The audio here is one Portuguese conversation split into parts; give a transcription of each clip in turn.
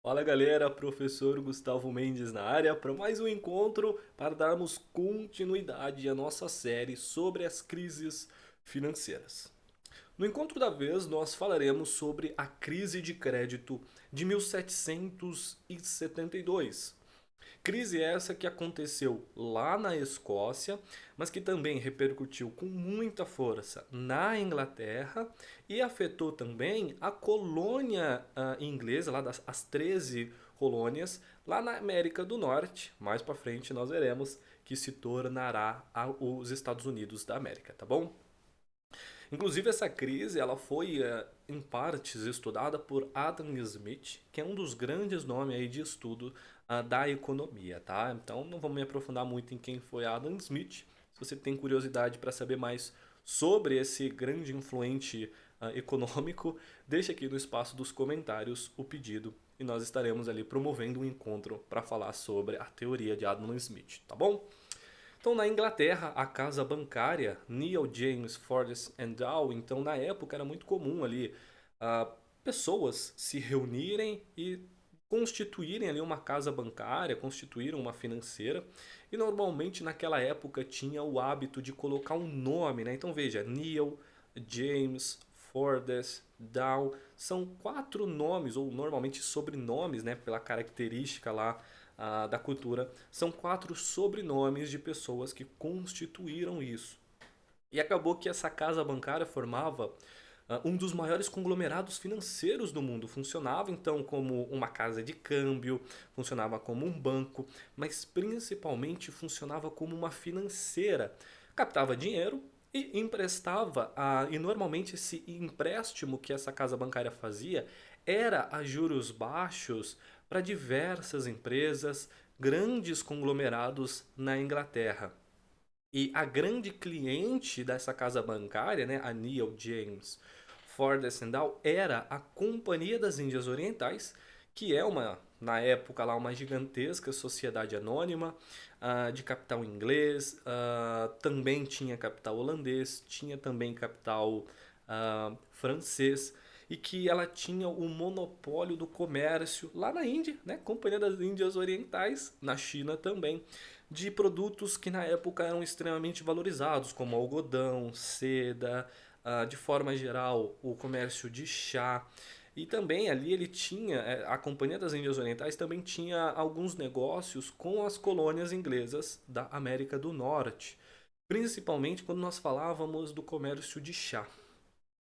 Fala galera, professor Gustavo Mendes na área para mais um encontro para darmos continuidade à nossa série sobre as crises financeiras. No encontro da vez, nós falaremos sobre a crise de crédito de 1772. Crise essa que aconteceu lá na Escócia, mas que também repercutiu com muita força na Inglaterra e afetou também a colônia inglesa, lá das as 13 colônias, lá na América do Norte. Mais para frente nós veremos que se tornará os Estados Unidos da América, tá bom? Inclusive essa crise ela foi em partes estudada por Adam Smith, que é um dos grandes nomes aí de estudo da economia, tá? Então não vamos me aprofundar muito em quem foi Adam Smith. Se você tem curiosidade para saber mais sobre esse grande influente econômico, deixa aqui no espaço dos comentários o pedido e nós estaremos ali promovendo um encontro para falar sobre a teoria de Adam Smith, tá bom? Então, na Inglaterra, a casa bancária Neil James Fordes and Dow, então na época era muito comum ali ah, pessoas se reunirem e constituírem ali uma casa bancária, constituíram uma financeira, e normalmente naquela época tinha o hábito de colocar um nome, né? Então veja, Neil, James, Fordes, Dow, são quatro nomes, ou normalmente sobrenomes, né? Pela característica lá da cultura, são quatro sobrenomes de pessoas que constituíram isso. E acabou que essa casa bancária formava um dos maiores conglomerados financeiros do mundo. Funcionava então como uma casa de câmbio, funcionava como um banco, mas principalmente funcionava como uma financeira. Captava dinheiro e emprestava, e normalmente esse empréstimo que essa casa bancária fazia era a juros baixos para diversas empresas, grandes conglomerados na Inglaterra. E a grande cliente dessa casa bancária, né, a Neil James Ford Dow, era a Companhia das Índias Orientais, que é uma, na época lá, uma gigantesca sociedade anônima de capital inglês, também tinha capital holandês, tinha também capital francês, e que ela tinha o monopólio do comércio lá na Índia, né? Companhia das Índias Orientais, na China também, de produtos que na época eram extremamente valorizados, como algodão, seda, de forma geral, o comércio de chá. E também ali ele tinha, a Companhia das Índias Orientais também tinha alguns negócios com as colônias inglesas da América do Norte, principalmente quando nós falávamos do comércio de chá.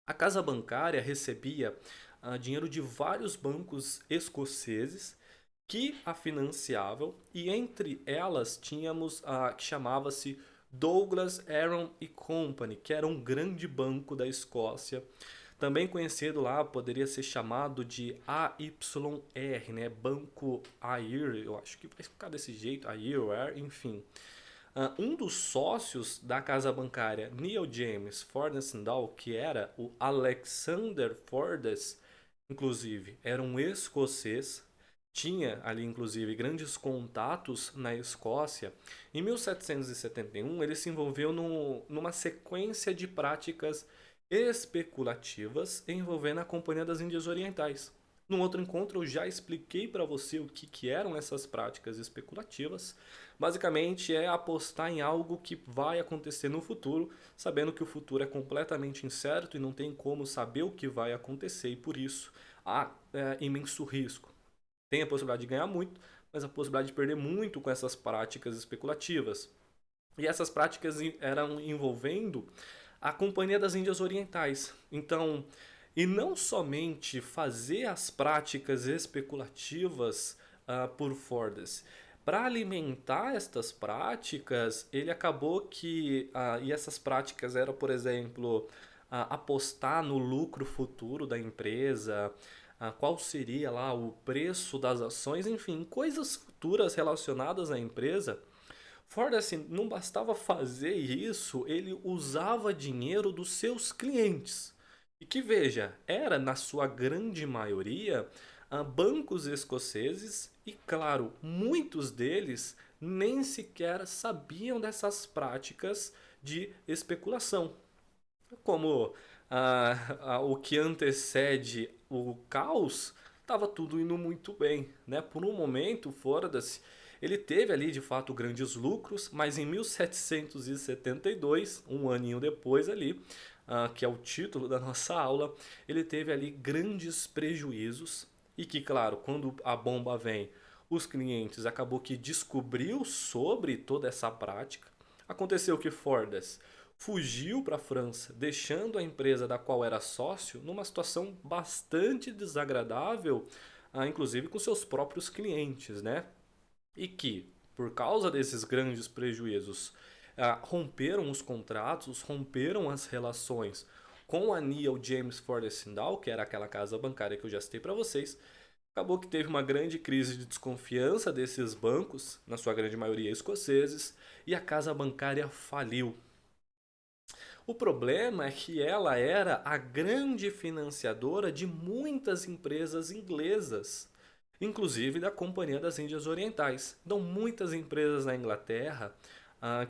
A casa bancária recebia dinheiro de vários bancos escoceses que a financiavam, e entre elas tínhamos a que chamava-se Douglas Aaron Company, que era um grande banco da Escócia, também conhecido lá, poderia ser chamado de AYR, né? Banco Ayr, eu acho que vai ficar desse jeito, Ayr, enfim. Um dos sócios da casa bancária Neil James Fordes Dow, que era o Alexander Fordes, inclusive era um escocês, tinha ali inclusive grandes contatos na Escócia. Em 1771 ele se envolveu numa sequência de práticas especulativas envolvendo a Companhia das Índias Orientais. No outro encontro eu já expliquei para você o que eram essas práticas especulativas. Basicamente é apostar em algo que vai acontecer no futuro, sabendo que o futuro é completamente incerto e não tem como saber o que vai acontecer, e por isso há imenso risco. Tem a possibilidade de ganhar muito, mas a possibilidade de perder muito com essas práticas especulativas. E essas práticas eram envolvendo a Companhia das Índias Orientais. Então, e não somente fazer as práticas especulativas por Fordes. Para alimentar estas práticas, ele acabou que. E essas práticas eram, por exemplo, apostar no lucro futuro da empresa, qual seria lá o preço das ações, enfim, coisas futuras relacionadas à empresa. Ford, assim, não bastava fazer isso, ele usava dinheiro dos seus clientes. E que veja, era na sua grande maioria bancos escoceses, e claro, muitos deles nem sequer sabiam dessas práticas de especulação. Como o que antecede o caos estava tudo indo muito bem, né? Por um momento, Fordas, ele teve ali de fato grandes lucros, mas em 1772, um aninho depois ali, que é o título da nossa aula, ele teve ali grandes prejuízos e que, claro, quando a bomba vem, os clientes acabou que descobriu sobre toda essa prática. Aconteceu que Fordas fugiu para a França, deixando a empresa da qual era sócio numa situação bastante desagradável, inclusive com seus próprios clientes, né? E que, por causa desses grandes prejuízos, romperam os contratos, romperam as relações com a Neil James Ford Sindall, que era aquela casa bancária que eu já citei para vocês. Acabou que teve uma grande crise de desconfiança desses bancos, na sua grande maioria escoceses, e a casa bancária faliu. O problema é que ela era a grande financiadora de muitas empresas inglesas, inclusive da Companhia das Índias Orientais. Então, muitas empresas na Inglaterra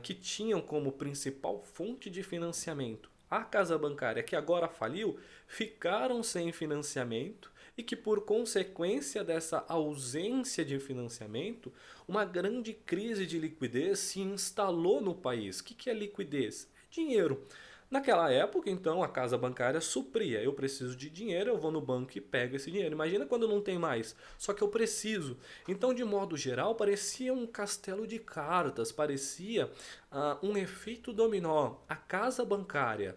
que tinham como principal fonte de financiamento a casa bancária, que agora faliu, ficaram sem financiamento e que, por consequência dessa ausência de financiamento, uma grande crise de liquidez se instalou no país. O que é liquidez? É dinheiro. Naquela época, então, a casa bancária supria. Eu preciso de dinheiro, eu vou no banco e pego esse dinheiro. Imagina quando não tem mais, só que eu preciso. Então, de modo geral, parecia um castelo de cartas, parecia um efeito dominó. A casa bancária,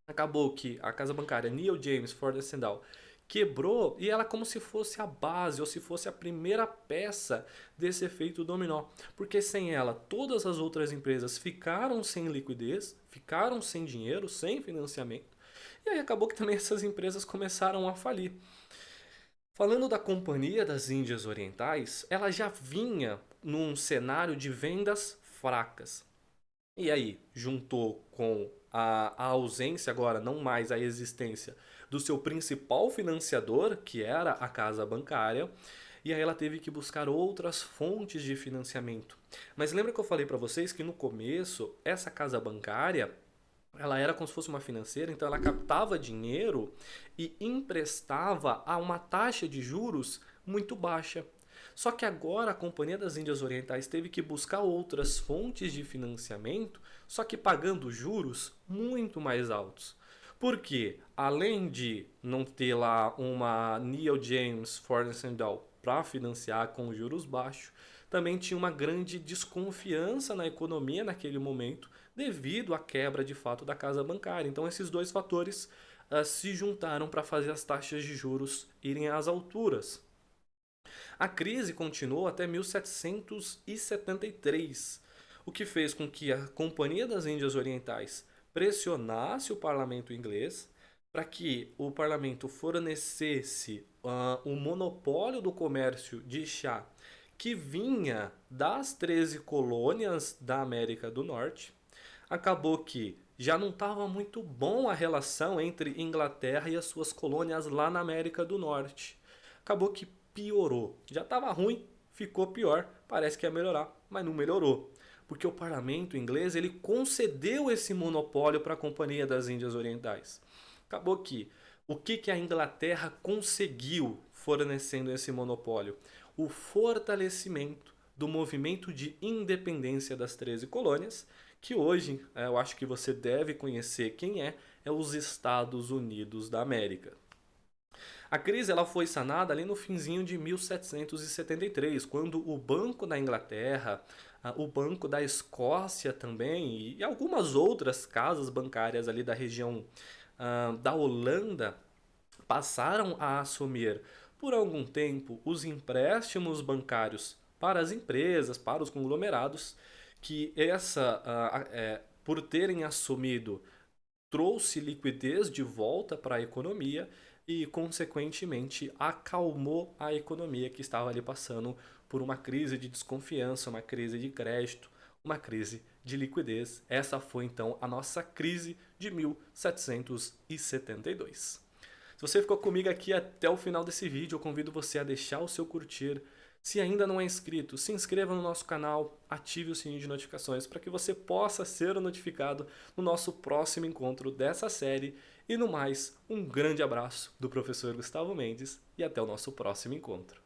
acabou que a casa bancária Neil James Ford Sandal quebrou e ela como se fosse a base ou se fosse a primeira peça desse efeito dominó, porque sem ela todas as outras empresas ficaram sem liquidez, ficaram sem dinheiro, sem financiamento, e aí acabou que também essas empresas começaram a falir. Falando da Companhia das Índias Orientais, ela já vinha num cenário de vendas fracas. E aí, juntou com a ausência, agora não mais a existência, do seu principal financiador, que era a casa bancária, e aí ela teve que buscar outras fontes de financiamento. Mas lembra que eu falei para vocês que no começo, essa casa bancária, ela era como se fosse uma financeira, então ela captava dinheiro e emprestava a uma taxa de juros muito baixa. Só que agora a Companhia das Índias Orientais teve que buscar outras fontes de financiamento, só que pagando juros muito mais altos. Porque, além de não ter lá uma Neil James Ford Sandal para financiar com juros baixos, também tinha uma grande desconfiança na economia naquele momento, devido à quebra de fato da casa bancária. Então, esses dois fatores se juntaram para fazer as taxas de juros irem às alturas. A crise continuou até 1773, o que fez com que a Companhia das Índias Orientais pressionasse o parlamento inglês para que o parlamento fornecesse o monopólio do comércio de chá que vinha das 13 colônias da América do Norte. Acabou que já não estava muito bom a relação entre Inglaterra e as suas colônias lá na América do Norte. Acabou que piorou. Já estava ruim, ficou pior. Parece que ia melhorar, mas não melhorou. Porque o parlamento inglês ele concedeu esse monopólio para a Companhia das Índias Orientais. Acabou que o que a Inglaterra conseguiu fornecendo esse monopólio? O fortalecimento do movimento de independência das 13 colônias, que hoje eu acho que você deve conhecer quem é os Estados Unidos da América. A crise ela foi sanada ali no finzinho de 1773, quando o Banco da Inglaterra, o Banco da Escócia também e algumas outras casas bancárias ali da região da Holanda passaram a assumir por algum tempo os empréstimos bancários para as empresas, para os conglomerados, que por terem assumido trouxe liquidez de volta para a economia e, consequentemente, acalmou a economia que estava ali passando por uma crise de desconfiança, uma crise de crédito, uma crise de liquidez. Essa foi então a nossa crise de 1772. Se você ficou comigo aqui até o final desse vídeo, eu convido você a deixar o seu curtir. Se ainda não é inscrito, se inscreva no nosso canal, ative o sininho de notificações para que você possa ser notificado no nosso próximo encontro dessa série E no mais, um grande abraço do professor Gustavo Mendes e até o nosso próximo encontro.